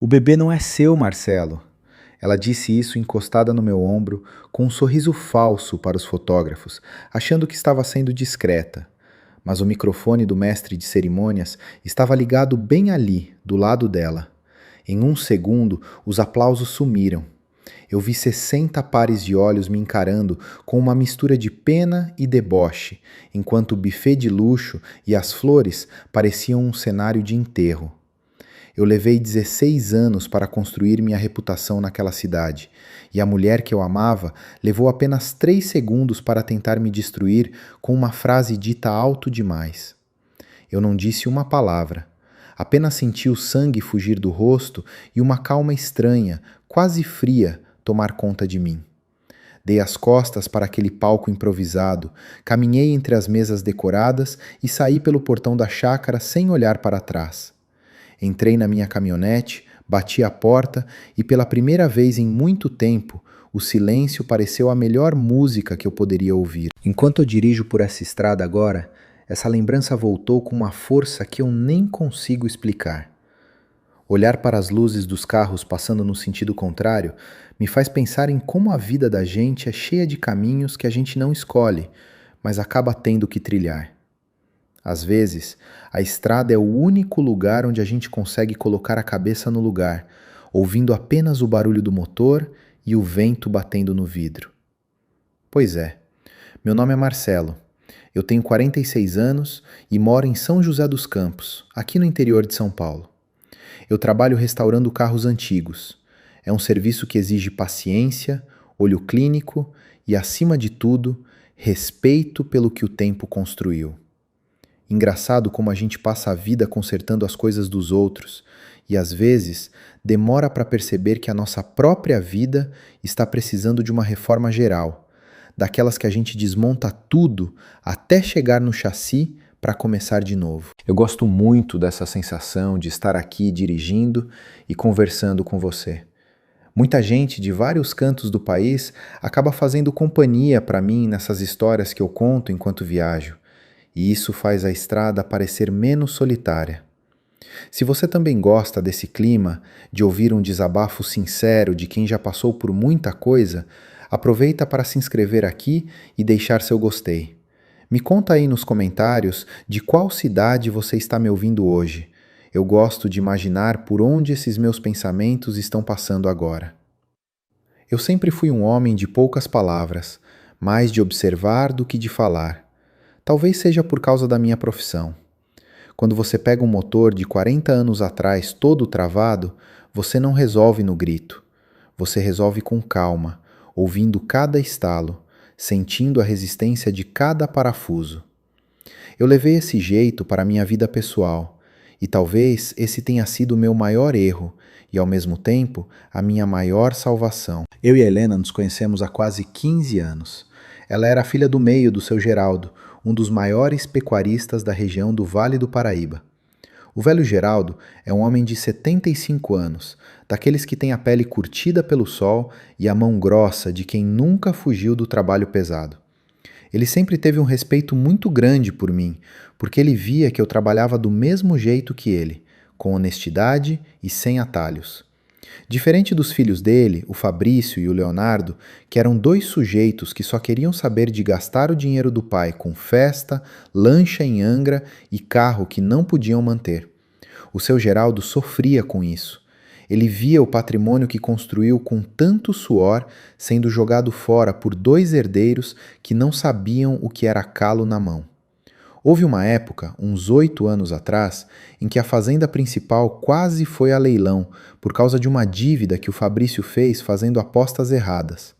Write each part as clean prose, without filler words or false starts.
O bebê não é seu, Marcelo. Ela disse isso encostada no meu ombro, com um sorriso falso para os fotógrafos, achando que estava sendo discreta. Mas o microfone do mestre de cerimônias estava ligado bem ali, do lado dela. Em um segundo, os aplausos sumiram. Eu vi 60 pares de olhos me encarando com uma mistura de pena e deboche, enquanto o buffet de luxo e as flores pareciam um cenário de enterro. Eu levei 16 anos para construir minha reputação naquela cidade, e a mulher que eu amava levou apenas 3 segundos para tentar me destruir com uma frase dita alto demais. Eu não disse uma palavra. Apenas senti o sangue fugir do rosto e uma calma estranha, quase fria, tomar conta de mim. Dei as costas para aquele palco improvisado, caminhei entre as mesas decoradas e saí pelo portão da chácara sem olhar para trás. Entrei na minha caminhonete, bati a porta e pela primeira vez em muito tempo, o silêncio pareceu a melhor música que eu poderia ouvir. Enquanto eu dirijo por essa estrada agora, essa lembrança voltou com uma força que eu nem consigo explicar. Olhar para as luzes dos carros passando no sentido contrário me faz pensar em como a vida da gente é cheia de caminhos que a gente não escolhe, mas acaba tendo que trilhar. Às vezes, a estrada é o único lugar onde a gente consegue colocar a cabeça no lugar, ouvindo apenas o barulho do motor e o vento batendo no vidro. Pois é, meu nome é Marcelo. Eu tenho 46 anos e moro em São José dos Campos, aqui no interior de São Paulo. Eu trabalho restaurando carros antigos. É um serviço que exige paciência, olho clínico e, acima de tudo, respeito pelo que o tempo construiu. Engraçado como a gente passa a vida consertando as coisas dos outros e, às vezes, demora para perceber que a nossa própria vida está precisando de uma reforma geral, daquelas que a gente desmonta tudo até chegar no chassi para começar de novo. Eu gosto muito dessa sensação de estar aqui dirigindo e conversando com você. Muita gente de vários cantos do país acaba fazendo companhia para mim nessas histórias que eu conto enquanto viajo. E isso faz a estrada parecer menos solitária. Se você também gosta desse clima, de ouvir um desabafo sincero de quem já passou por muita coisa, aproveita para se inscrever aqui e deixar seu gostei. Me conta aí nos comentários de qual cidade você está me ouvindo hoje. Eu gosto de imaginar por onde esses meus pensamentos estão passando agora. Eu sempre fui um homem de poucas palavras, mais de observar do que de falar. Talvez seja por causa da minha profissão. Quando você pega um motor de 40 anos atrás todo travado, você não resolve no grito. Você resolve com calma, ouvindo cada estalo, sentindo a resistência de cada parafuso. Eu levei esse jeito para a minha vida pessoal, e talvez esse tenha sido o meu maior erro e, ao mesmo tempo, a minha maior salvação. Eu e a Helena nos conhecemos há quase 15 anos. Ela era a filha do meio do seu Geraldo, um dos maiores pecuaristas da região do Vale do Paraíba. O velho Geraldo é um homem de 75 anos, daqueles que tem a pele curtida pelo sol e a mão grossa de quem nunca fugiu do trabalho pesado. Ele sempre teve um respeito muito grande por mim, porque ele via que eu trabalhava do mesmo jeito que ele, com honestidade e sem atalhos. Diferente dos filhos dele, o Fabrício e o Leonardo, que eram dois sujeitos que só queriam saber de gastar o dinheiro do pai com festa, lancha em Angra e carro que não podiam manter. O seu Geraldo sofria com isso. Ele via o patrimônio que construiu com tanto suor sendo jogado fora por dois herdeiros que não sabiam o que era calo na mão. Houve uma época, uns 8 anos atrás, em que a fazenda principal quase foi a leilão por causa de uma dívida que o Fabrício fez fazendo apostas erradas.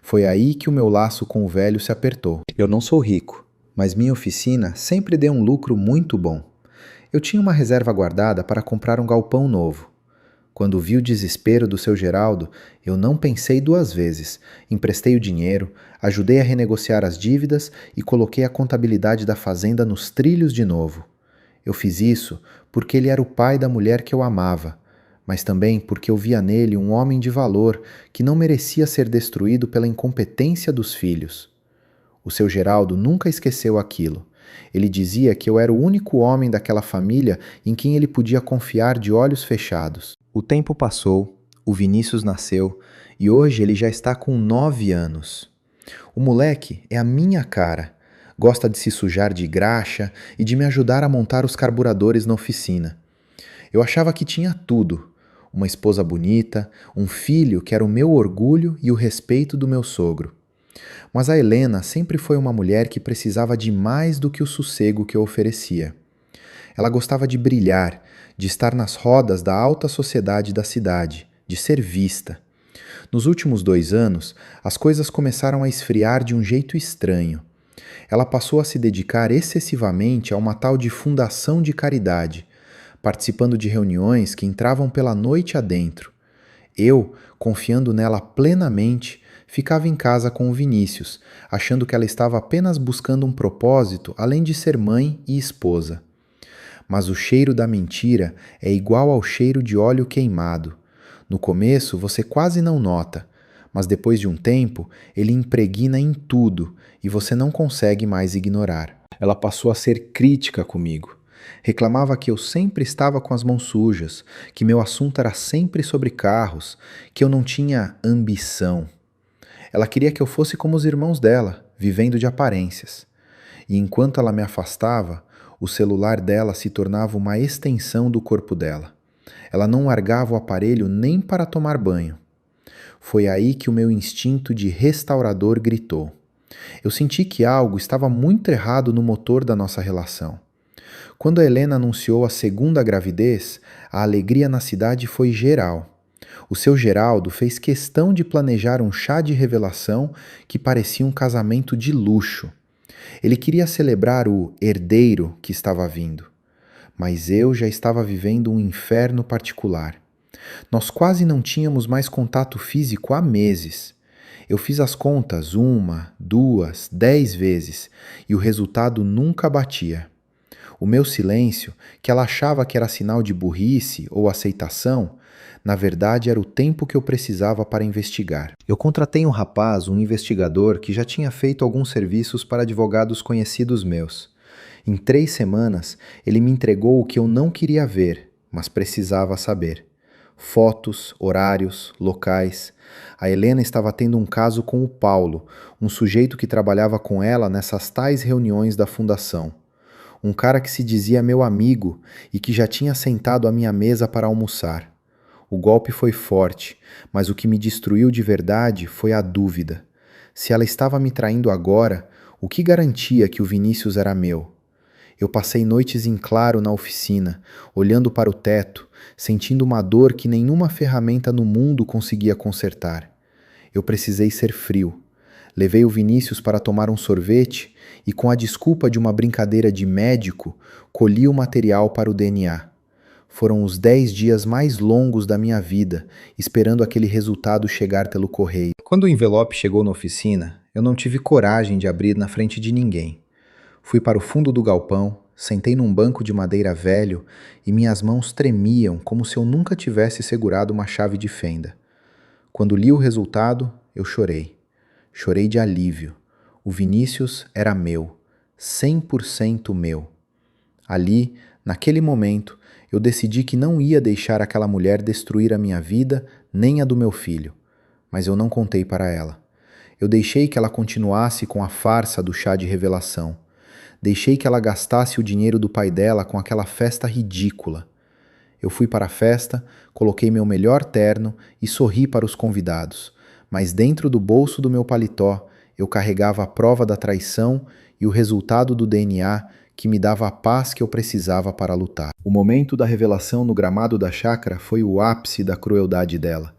Foi aí que o meu laço com o velho se apertou. Eu não sou rico, mas minha oficina sempre deu um lucro muito bom. Eu tinha uma reserva guardada para comprar um galpão novo. Quando vi o desespero do seu Geraldo, eu não pensei 2 vezes. Emprestei o dinheiro, ajudei a renegociar as dívidas e coloquei a contabilidade da fazenda nos trilhos de novo. Eu fiz isso porque ele era o pai da mulher que eu amava, mas também porque eu via nele um homem de valor que não merecia ser destruído pela incompetência dos filhos. O seu Geraldo nunca esqueceu aquilo. Ele dizia que eu era o único homem daquela família em quem ele podia confiar de olhos fechados. O tempo passou, o Vinícius nasceu e hoje ele já está com 9 anos. O moleque é a minha cara. Gosta de se sujar de graxa e de me ajudar a montar os carburadores na oficina. Eu achava que tinha tudo: uma esposa bonita, um filho que era o meu orgulho e o respeito do meu sogro. Mas a Helena sempre foi uma mulher que precisava de mais do que o sossego que eu oferecia. Ela gostava de brilhar, de estar nas rodas da alta sociedade da cidade, de ser vista. Nos últimos 2 anos, as coisas começaram a esfriar de um jeito estranho. Ela passou a se dedicar excessivamente a uma tal de fundação de caridade, participando de reuniões que entravam pela noite adentro. Eu, confiando nela plenamente, ficava em casa com o Vinícius, achando que ela estava apenas buscando um propósito além de ser mãe e esposa. Mas o cheiro da mentira é igual ao cheiro de óleo queimado. No começo você quase não nota, mas depois de um tempo ele impregna em tudo e você não consegue mais ignorar. Ela passou a ser crítica comigo. Reclamava que eu sempre estava com as mãos sujas, que meu assunto era sempre sobre carros, que eu não tinha ambição. Ela queria que eu fosse como os irmãos dela, vivendo de aparências. E enquanto ela me afastava, o celular dela se tornava uma extensão do corpo dela. Ela não largava o aparelho nem para tomar banho. Foi aí que o meu instinto de restaurador gritou. Eu senti que algo estava muito errado no motor da nossa relação. Quando a Helena anunciou a segunda gravidez, a alegria na cidade foi geral. O seu Geraldo fez questão de planejar um chá de revelação que parecia um casamento de luxo. Ele queria celebrar o herdeiro que estava vindo. Mas eu já estava vivendo um inferno particular. Nós quase não tínhamos mais contato físico há meses. Eu fiz as contas 1, 2, 10 vezes e o resultado nunca batia. O meu silêncio, que ela achava que era sinal de burrice ou aceitação, na verdade era o tempo que eu precisava para investigar. Eu contratei um rapaz, um investigador, que já tinha feito alguns serviços para advogados conhecidos meus. Em 3 semanas, ele me entregou o que eu não queria ver, mas precisava saber. Fotos, horários, locais. A Helena estava tendo um caso com o Paulo, um sujeito que trabalhava com ela nessas tais reuniões da fundação. Um cara que se dizia meu amigo e que já tinha sentado à minha mesa para almoçar. O golpe foi forte, mas o que me destruiu de verdade foi a dúvida. Se ela estava me traindo agora, o que garantia que o Vinícius era meu? Eu passei noites em claro na oficina, olhando para o teto, sentindo uma dor que nenhuma ferramenta no mundo conseguia consertar. Eu precisei ser frio. Levei o Vinícius para tomar um sorvete e, com a desculpa de uma brincadeira de médico, colhi o material para o DNA. Foram os 10 dias mais longos da minha vida, esperando aquele resultado chegar pelo correio. Quando o envelope chegou na oficina, eu não tive coragem de abrir na frente de ninguém. Fui para o fundo do galpão, sentei num banco de madeira velho e minhas mãos tremiam como se eu nunca tivesse segurado uma chave de fenda. Quando li o resultado, eu chorei. Chorei de alívio. O Vinícius era meu, 100% meu. Ali, naquele momento, eu decidi que não ia deixar aquela mulher destruir a minha vida nem a do meu filho. Mas eu não contei para ela. Eu deixei que ela continuasse com a farsa do chá de revelação. Deixei que ela gastasse o dinheiro do pai dela com aquela festa ridícula. Eu fui para a festa, coloquei meu melhor terno e sorri para os convidados, mas dentro do bolso do meu paletó eu carregava a prova da traição e o resultado do DNA que me dava a paz que eu precisava para lutar. O momento da revelação no gramado da chácara foi o ápice da crueldade dela.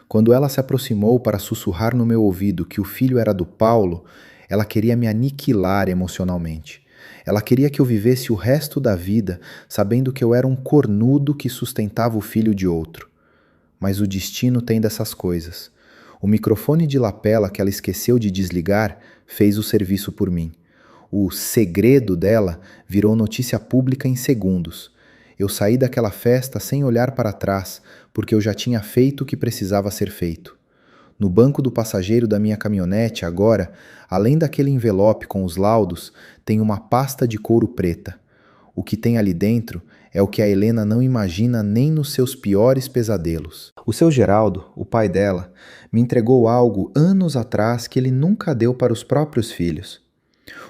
Quando ela se aproximou para sussurrar no meu ouvido que o filho era do Paulo, ela queria me aniquilar emocionalmente. Ela queria que eu vivesse o resto da vida sabendo que eu era um cornudo que sustentava o filho de outro. Mas o destino tem dessas coisas. O microfone de lapela que ela esqueceu de desligar fez o serviço por mim. O segredo dela virou notícia pública em segundos. Eu saí daquela festa sem olhar para trás, porque eu já tinha feito o que precisava ser feito. No banco do passageiro da minha caminhonete, agora, além daquele envelope com os laudos, tem uma pasta de couro preta. O que tem ali dentro É o que a Helena não imagina nem nos seus piores pesadelos. O seu Geraldo, o pai dela, me entregou algo anos atrás que ele nunca deu para os próprios filhos.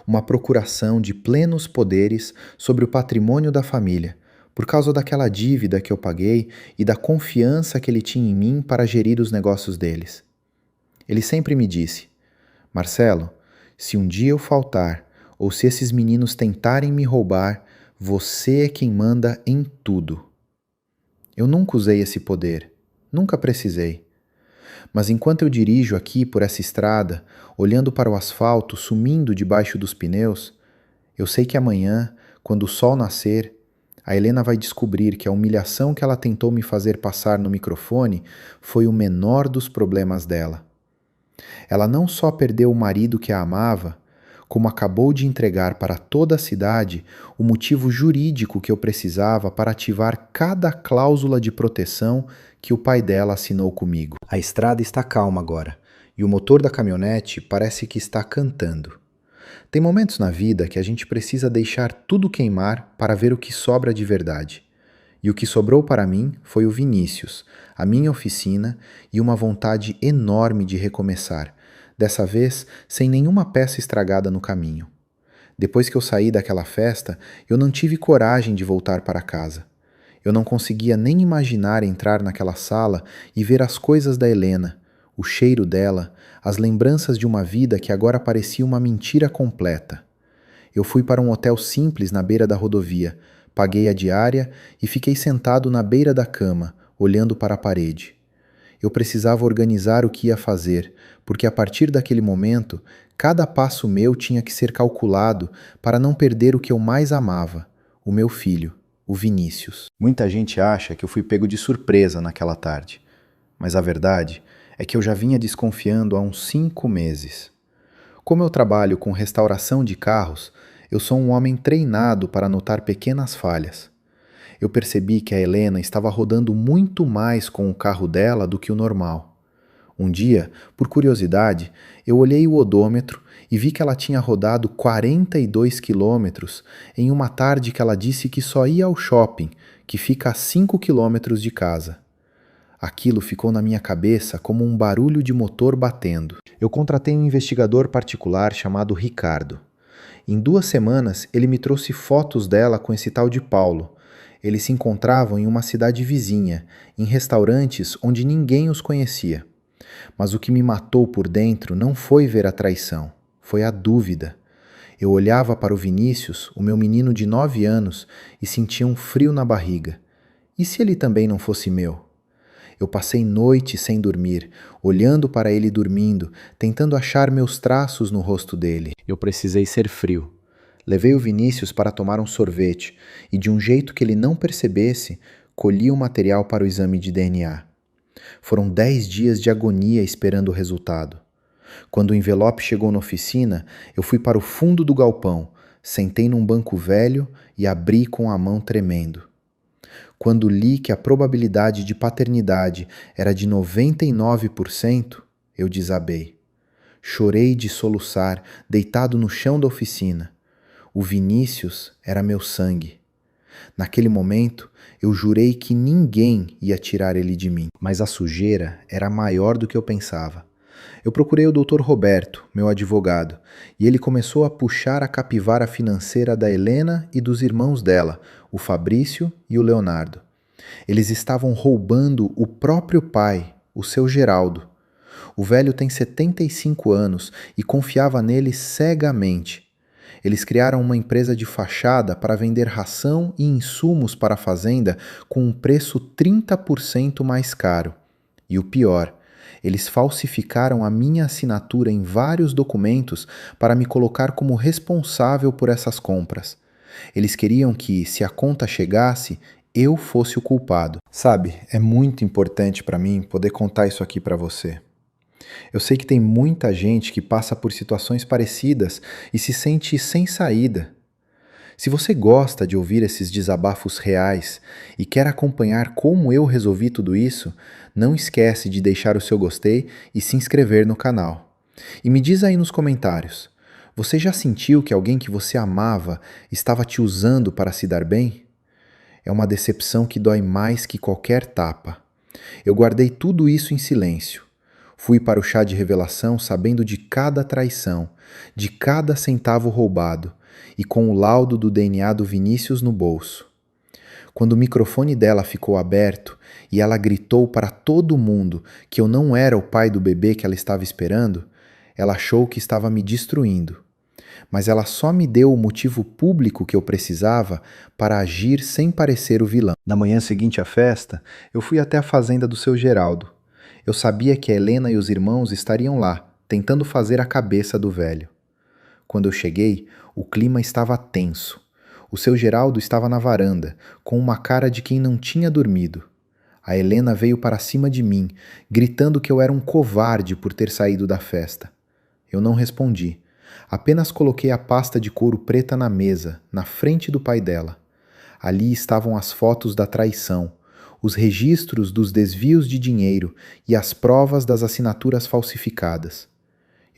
Uma procuração de plenos poderes sobre o patrimônio da família, por causa daquela dívida que eu paguei e da confiança que ele tinha em mim para gerir os negócios deles. Ele sempre me disse: Marcelo, se um dia eu faltar, ou se esses meninos tentarem me roubar, você é quem manda em tudo. Eu nunca usei esse poder, nunca precisei. Mas enquanto eu dirijo aqui por essa estrada, olhando para o asfalto sumindo debaixo dos pneus, eu sei que amanhã, quando o sol nascer, a Helena vai descobrir que a humilhação que ela tentou me fazer passar no microfone foi o menor dos problemas dela. Ela não só perdeu o marido que a amava, como acabou de entregar para toda a cidade o motivo jurídico que eu precisava para ativar cada cláusula de proteção que o pai dela assinou comigo. A estrada está calma agora, e o motor da caminhonete parece que está cantando. Tem momentos na vida que a gente precisa deixar tudo queimar para ver o que sobra de verdade. E o que sobrou para mim foi o Vinícius, a minha oficina e uma vontade enorme de recomeçar, dessa vez sem nenhuma peça estragada no caminho. Depois que eu saí daquela festa, eu não tive coragem de voltar para casa. Eu não conseguia nem imaginar entrar naquela sala e ver as coisas da Helena, o cheiro dela, as lembranças de uma vida que agora parecia uma mentira completa. Eu fui para um hotel simples na beira da rodovia, paguei a diária e fiquei sentado na beira da cama, olhando para a parede. Eu precisava organizar o que ia fazer, porque a partir daquele momento, cada passo meu tinha que ser calculado para não perder o que eu mais amava, o meu filho, o Vinícius. Muita gente acha que eu fui pego de surpresa naquela tarde, mas a verdade é que eu já vinha desconfiando há uns 5 meses. Como eu trabalho com restauração de carros, eu sou um homem treinado para notar pequenas falhas. Eu percebi que a Helena estava rodando muito mais com o carro dela do que o normal. Um dia, por curiosidade, eu olhei o odômetro e vi que ela tinha rodado 42 quilômetros em uma tarde que ela disse que só ia ao shopping, que fica a 5 quilômetros de casa. Aquilo ficou na minha cabeça como um barulho de motor batendo. Eu contratei um investigador particular chamado Ricardo. Em 2 semanas, ele me trouxe fotos dela com esse tal de Paulo. Eles se encontravam em uma cidade vizinha, em restaurantes onde ninguém os conhecia. Mas o que me matou por dentro não foi ver a traição, foi a dúvida. Eu olhava para o Vinícius, o meu menino de 9 anos, e sentia um frio na barriga. E se ele também não fosse meu? Eu passei noites sem dormir, olhando para ele dormindo, tentando achar meus traços no rosto dele. Eu precisei ser frio. Levei o Vinícius para tomar um sorvete e, de um jeito que ele não percebesse, colhi o material para o exame de DNA. Foram 10 dias de agonia esperando o resultado. Quando o envelope chegou na oficina, eu fui para o fundo do galpão, sentei num banco velho e abri com a mão tremendo. Quando li que a probabilidade de paternidade era de 99%, eu desabei. Chorei de soluçar, deitado no chão da oficina. O Vinícius era meu sangue. Naquele momento, eu jurei que ninguém ia tirar ele de mim. Mas a sujeira era maior do que eu pensava. Eu procurei o Dr. Roberto, meu advogado, e ele começou a puxar a capivara financeira da Helena e dos irmãos dela, o Fabrício e o Leonardo. Eles estavam roubando o próprio pai, o seu Geraldo. O velho tem 75 anos e confiava nele cegamente. Eles criaram uma empresa de fachada para vender ração e insumos para a fazenda com um preço 30% mais caro. E o pior, eles falsificaram a minha assinatura em vários documentos para me colocar como responsável por essas compras. Eles queriam que, se a conta chegasse, eu fosse o culpado. Sabe, é muito importante para mim poder contar isso aqui para você. Eu sei que tem muita gente que passa por situações parecidas e se sente sem saída. Se você gosta de ouvir esses desabafos reais e quer acompanhar como eu resolvi tudo isso, não esquece de deixar o seu gostei e se inscrever no canal. E me diz aí nos comentários, você já sentiu que alguém que você amava estava te usando para se dar bem? É uma decepção que dói mais que qualquer tapa. Eu guardei tudo isso em silêncio. Fui para o chá de revelação sabendo de cada traição, de cada centavo roubado, e com o laudo do DNA do Vinícius no bolso. Quando o microfone dela ficou aberto e ela gritou para todo mundo que eu não era o pai do bebê que ela estava esperando, ela achou que estava me destruindo. Mas ela só me deu o motivo público que eu precisava para agir sem parecer o vilão. Na manhã seguinte à festa, eu fui até a fazenda do seu Geraldo. Eu sabia que a Helena e os irmãos estariam lá, tentando fazer a cabeça do velho. Quando eu cheguei, o clima estava tenso. O seu Geraldo estava na varanda, com uma cara de quem não tinha dormido. A Helena veio para cima de mim, gritando que eu era um covarde por ter saído da festa. Eu não respondi. Apenas coloquei a pasta de couro preta na mesa, na frente do pai dela. Ali estavam as fotos da traição, os registros dos desvios de dinheiro e as provas das assinaturas falsificadas.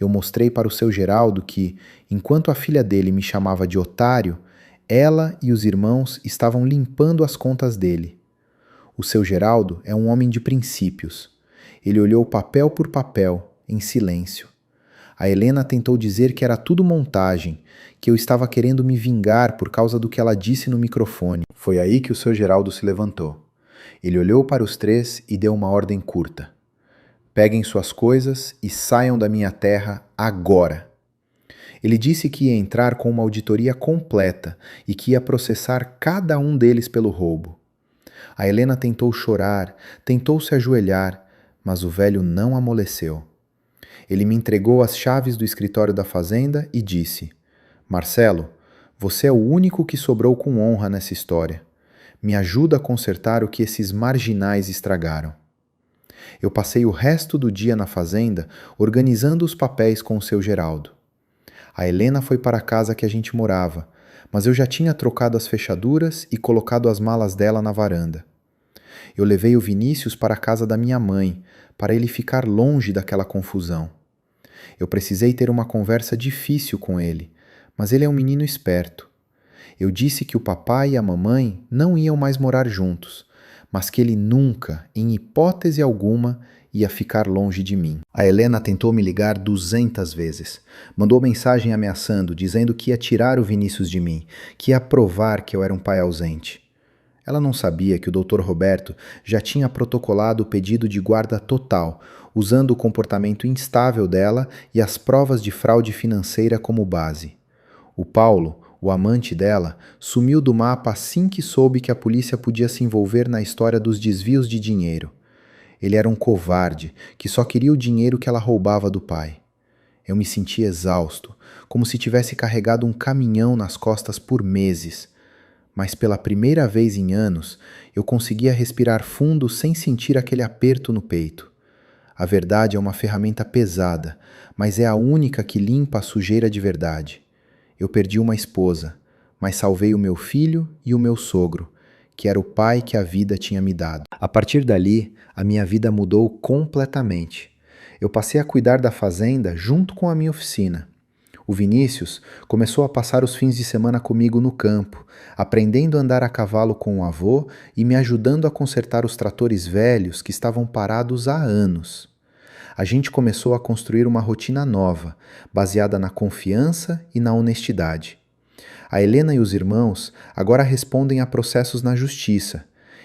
Eu mostrei para o seu Geraldo que, enquanto a filha dele me chamava de otário, ela e os irmãos estavam limpando as contas dele. O seu Geraldo é um homem de princípios. Ele olhou papel por papel, em silêncio. A Helena tentou dizer que era tudo montagem, que eu estava querendo me vingar por causa do que ela disse no microfone. Foi aí que o seu Geraldo se levantou. Ele olhou para os três e deu uma ordem curta. Peguem suas coisas e saiam da minha terra agora. Ele disse que ia entrar com uma auditoria completa e que ia processar cada um deles pelo roubo. A Helena tentou chorar, tentou se ajoelhar, mas o velho não amoleceu. Ele me entregou as chaves do escritório da fazenda e disse: Marcelo, você é o único que sobrou com honra nessa história. Me ajuda a consertar o que esses marginais estragaram. Eu passei o resto do dia na fazenda organizando os papéis com o seu Geraldo. A Helena foi para a casa que a gente morava, mas eu já tinha trocado as fechaduras e colocado as malas dela na varanda. Eu levei o Vinícius para a casa da minha mãe, para ele ficar longe daquela confusão. Eu precisei ter uma conversa difícil com ele, mas ele é um menino esperto. Eu disse que o papai e a mamãe não iam mais morar juntos, mas que ele nunca, em hipótese alguma, ia ficar longe de mim. A Helena tentou me ligar 200 vezes. Mandou mensagem ameaçando, dizendo que ia tirar o Vinícius de mim, que ia provar que eu era um pai ausente. Ela não sabia que o Dr. Roberto já tinha protocolado o pedido de guarda total, usando o comportamento instável dela e as provas de fraude financeira como base. O Paulo, o amante dela, sumiu do mapa assim que soube que a polícia podia se envolver na história dos desvios de dinheiro. Ele era um covarde que só queria o dinheiro que ela roubava do pai. Eu me senti exausto, como se tivesse carregado um caminhão nas costas por meses. Mas pela primeira vez em anos, eu conseguia respirar fundo sem sentir aquele aperto no peito. A verdade é uma ferramenta pesada, mas é a única que limpa a sujeira de verdade. Eu perdi uma esposa, mas salvei o meu filho e o meu sogro, que era o pai que a vida tinha me dado. A partir dali, a minha vida mudou completamente. Eu passei a cuidar da fazenda junto com a minha oficina. O Vinícius começou a passar os fins de semana comigo no campo, aprendendo a andar a cavalo com o avô e me ajudando a consertar os tratores velhos que estavam parados há anos. A gente começou a construir uma rotina nova, baseada na confiança e na honestidade. A Helena e os irmãos agora respondem a processos na justiça.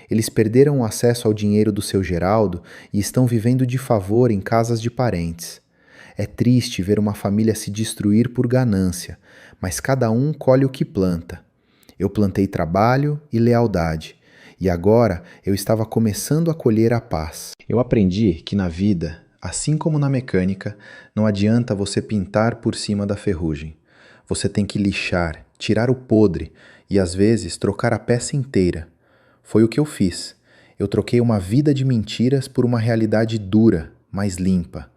Eles perderam o acesso ao dinheiro do seu Geraldo e estão vivendo de favor em casas de parentes. É triste ver uma família se destruir por ganância, mas cada um colhe o que planta. Eu plantei trabalho e lealdade, e agora eu estava começando a colher a paz. Eu aprendi que na vida, assim como na mecânica, não adianta você pintar por cima da ferrugem. Você tem que lixar, tirar o podre e às vezes trocar a peça inteira. Foi o que eu fiz. Eu troquei uma vida de mentiras por uma realidade dura, mas limpa.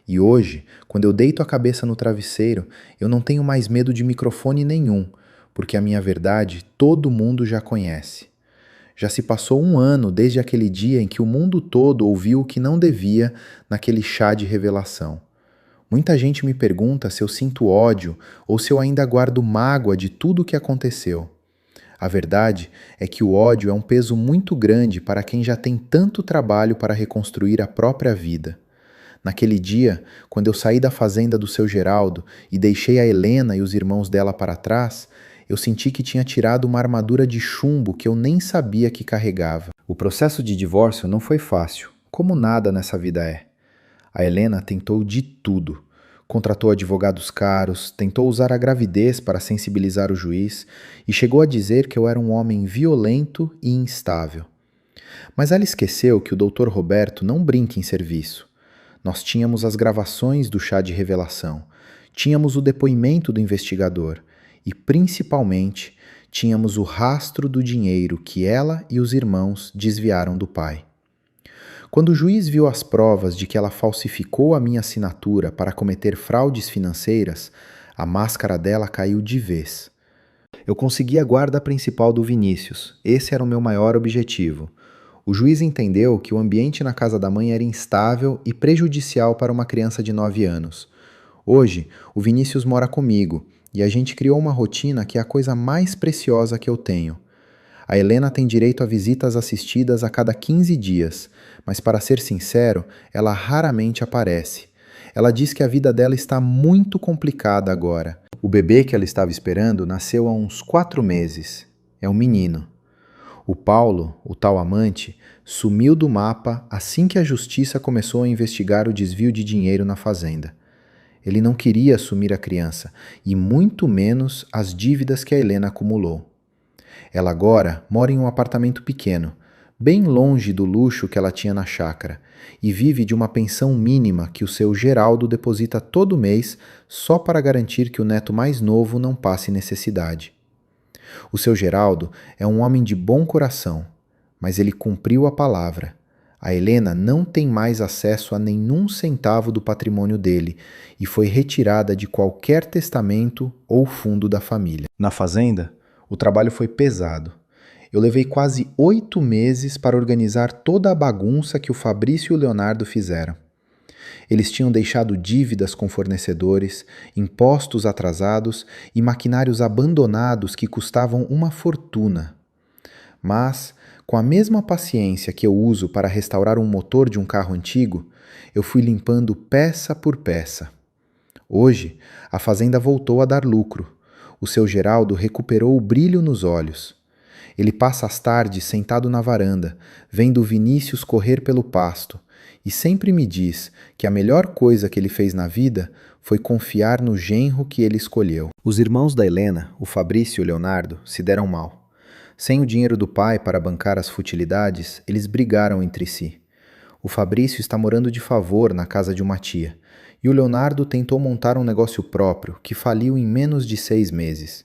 E hoje, quando eu deito a cabeça no travesseiro, eu não tenho mais medo de microfone nenhum, porque a minha verdade todo mundo já conhece. Já se passou 1 ano desde aquele dia em que o mundo todo ouviu o que não devia naquele chá de revelação. Muita gente me pergunta se eu sinto ódio ou se eu ainda guardo mágoa de tudo o que aconteceu. A verdade é que o ódio é um peso muito grande para quem já tem tanto trabalho para reconstruir a própria vida. Naquele dia, quando eu saí da fazenda do seu Geraldo e deixei a Helena e os irmãos dela para trás, eu senti que tinha tirado uma armadura de chumbo que eu nem sabia que carregava. O processo de divórcio não foi fácil, como nada nessa vida é. A Helena tentou de tudo. Contratou advogados caros, tentou usar a gravidez para sensibilizar o juiz e chegou a dizer que eu era um homem violento e instável. Mas ela esqueceu que o Dr. Roberto não brinca em serviço. Nós tínhamos as gravações do chá de revelação, tínhamos o depoimento do investigador e, principalmente, tínhamos o rastro do dinheiro que ela e os irmãos desviaram do pai. Quando o juiz viu as provas de que ela falsificou a minha assinatura para cometer fraudes financeiras, a máscara dela caiu de vez. Eu consegui a guarda principal do Vinícius. Esse era o meu maior objetivo. O juiz entendeu que o ambiente na casa da mãe era instável e prejudicial para uma criança de 9 anos. Hoje, o Vinícius mora comigo e a gente criou uma rotina que é a coisa mais preciosa que eu tenho. A Helena tem direito a visitas assistidas a cada 15 dias, mas para ser sincero, ela raramente aparece. Ela diz que a vida dela está muito complicada agora. O bebê que ela estava esperando nasceu há uns 4 meses. É um menino. O Paulo, o tal amante, sumiu do mapa assim que a justiça começou a investigar o desvio de dinheiro na fazenda. Ele não queria assumir a criança, e muito menos as dívidas que a Helena acumulou. Ela agora mora em um apartamento pequeno, bem longe do luxo que ela tinha na chácara, e vive de uma pensão mínima que o seu Geraldo deposita todo mês só para garantir que o neto mais novo não passe necessidade. O seu Geraldo é um homem de bom coração, mas ele cumpriu a palavra. A Helena não tem mais acesso a nenhum centavo do patrimônio dele e foi retirada de qualquer testamento ou fundo da família. Na fazenda, o trabalho foi pesado. Eu levei quase 8 meses para organizar toda a bagunça que o Fabrício e o Leonardo fizeram. Eles tinham deixado dívidas com fornecedores, impostos atrasados e maquinários abandonados que custavam uma fortuna. Mas, com a mesma paciência que eu uso para restaurar um motor de um carro antigo, eu fui limpando peça por peça. Hoje, a fazenda voltou a dar lucro. O seu Geraldo recuperou o brilho nos olhos. Ele passa as tardes sentado na varanda, vendo o Vinícius correr pelo pasto, e sempre me diz que a melhor coisa que ele fez na vida foi confiar no genro que ele escolheu. Os irmãos da Helena, o Fabrício e o Leonardo, se deram mal. Sem o dinheiro do pai para bancar as futilidades, eles brigaram entre si. O Fabrício está morando de favor na casa de uma tia, e o Leonardo tentou montar um negócio próprio que faliu em menos de 6 meses.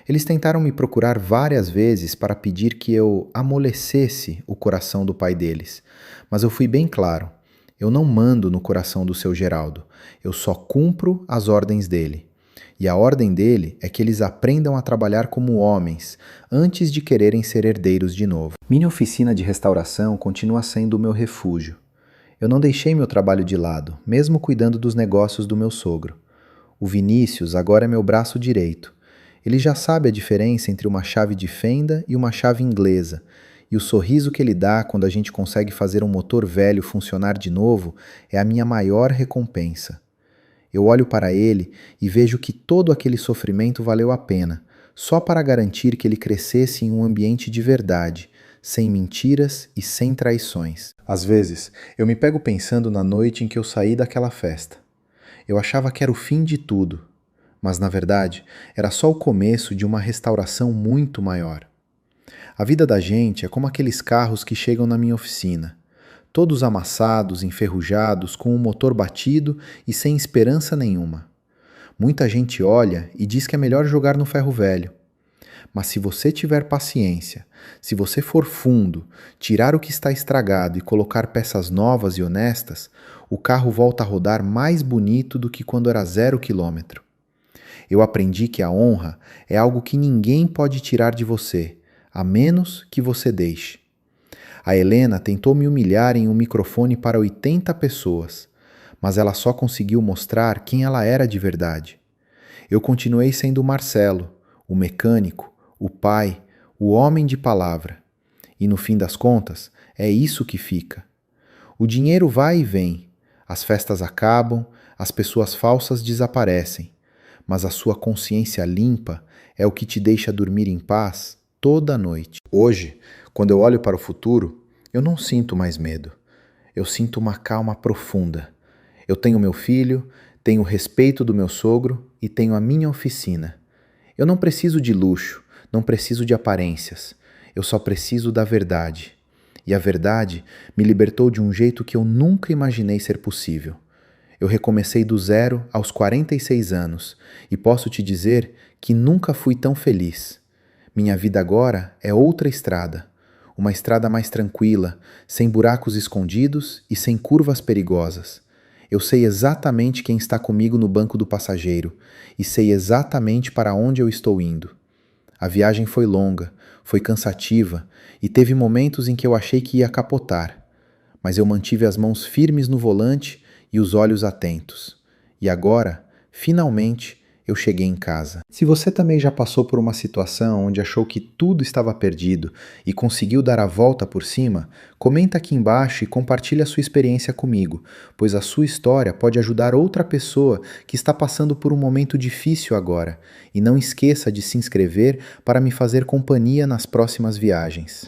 Eles tentaram me procurar várias vezes para pedir que eu amolecesse o coração do pai deles, mas eu fui bem claro. Eu não mando no coração do seu Geraldo, eu só cumpro as ordens dele. E a ordem dele é que eles aprendam a trabalhar como homens, antes de quererem ser herdeiros de novo. Minha oficina de restauração continua sendo o meu refúgio. Eu não deixei meu trabalho de lado, mesmo cuidando dos negócios do meu sogro. O Vinícius agora é meu braço direito. Ele já sabe a diferença entre uma chave de fenda e uma chave inglesa, e o sorriso que ele dá quando a gente consegue fazer um motor velho funcionar de novo é a minha maior recompensa. Eu olho para ele e vejo que todo aquele sofrimento valeu a pena, só para garantir que ele crescesse em um ambiente de verdade, sem mentiras e sem traições. Às vezes, eu me pego pensando na noite em que eu saí daquela festa. Eu achava que era o fim de tudo, mas na verdade era só o começo de uma restauração muito maior. A vida da gente é como aqueles carros que chegam na minha oficina, todos amassados, enferrujados, com o motor batido e sem esperança nenhuma. Muita gente olha e diz que é melhor jogar no ferro velho. Mas se você tiver paciência, se você for fundo, tirar o que está estragado e colocar peças novas e honestas, o carro volta a rodar mais bonito do que quando era 0 quilômetro. Eu aprendi que a honra é algo que ninguém pode tirar de você, a menos que você deixe. A Helena tentou me humilhar em um microfone para 80 pessoas, mas ela só conseguiu mostrar quem ela era de verdade. Eu continuei sendo o Marcelo, o mecânico, o pai, o homem de palavra. E no fim das contas, é isso que fica. O dinheiro vai e vem, as festas acabam, as pessoas falsas desaparecem, mas a sua consciência limpa é o que te deixa dormir em paz toda noite. Hoje, quando eu olho para o futuro, eu não sinto mais medo. Eu sinto uma calma profunda. Eu tenho meu filho, tenho o respeito do meu sogro e tenho a minha oficina. Eu não preciso de luxo, não preciso de aparências. Eu só preciso da verdade. E a verdade me libertou de um jeito que eu nunca imaginei ser possível. Eu recomecei do zero aos 46 anos e posso te dizer que nunca fui tão feliz. Minha vida agora é outra estrada. Uma estrada mais tranquila, sem buracos escondidos e sem curvas perigosas. Eu sei exatamente quem está comigo no banco do passageiro e sei exatamente para onde eu estou indo. A viagem foi longa, foi cansativa e teve momentos em que eu achei que ia capotar, mas eu mantive as mãos firmes no volante e os olhos atentos. E agora, finalmente, eu cheguei em casa. Se você também já passou por uma situação onde achou que tudo estava perdido e conseguiu dar a volta por cima, comenta aqui embaixo e compartilha a sua experiência comigo, pois a sua história pode ajudar outra pessoa que está passando por um momento difícil agora. E não esqueça de se inscrever para me fazer companhia nas próximas viagens.